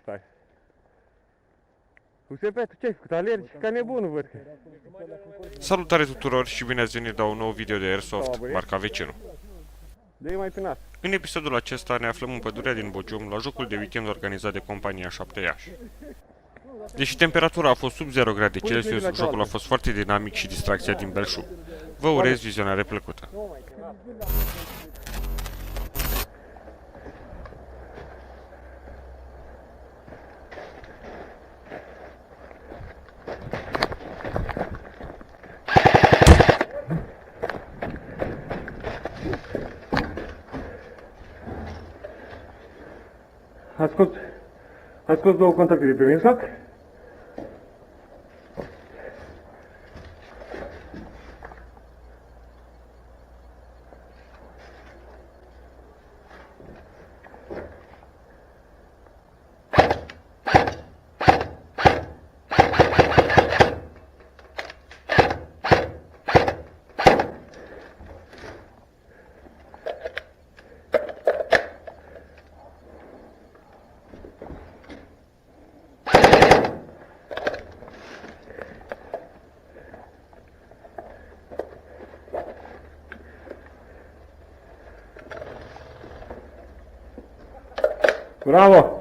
Stai. Giuseppe, tu ce ai făcut? Alergi ca nebunul, văd că. Salutare tuturor și bine ați venit la un nou video de Airsoft, marca Vecinu. Dă-i mai pe nas. În episodul acesta ne aflăm în pădurea din Bucium, la jocul de weekend organizat de Compania H8R. Deși temperatura a fost sub 0 grade Celsius, jocul a fost foarte dinamic și distracția din belșug. Vă urez vizionare plăcută. Ați scos două contacte de pe minsac. Bravo!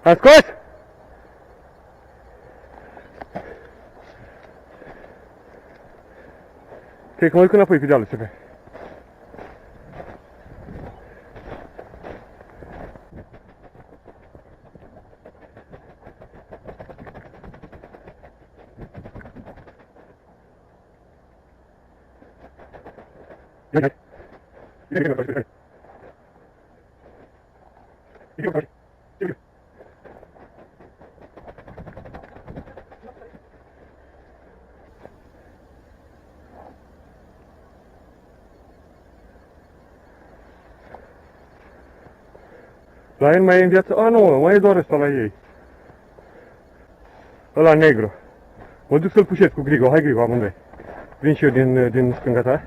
A scos? Cred că mă duc înapoi pe dealul, Sefe. La el mai e în viață? A, nu, mai e doar ăsta la ei. Ăla negru. Mă duc să-l pușesc cu Grigo. Hai, Grigo, amândoi. Vin și eu din stânga ta.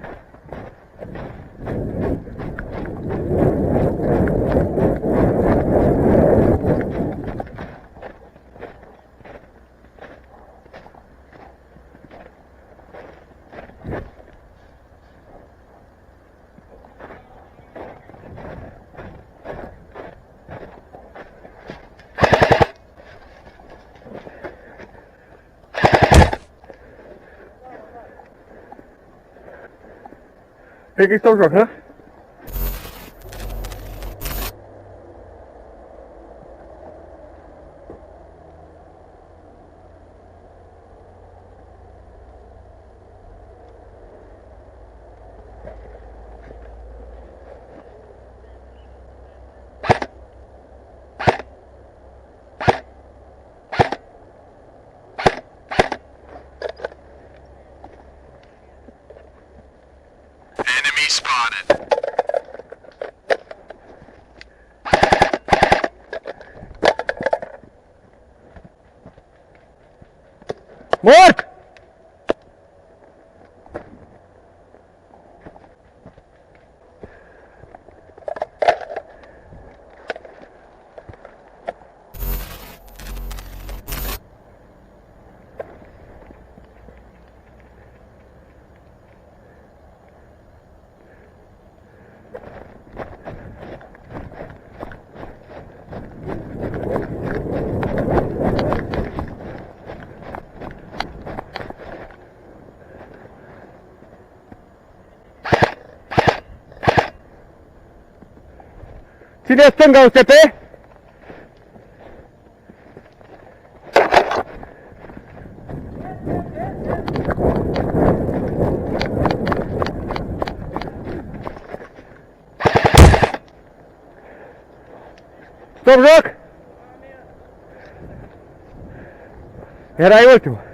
Cred că-i stau joc, ha? Mort! Ține stânga USP! Stop joc! Erai ultimul!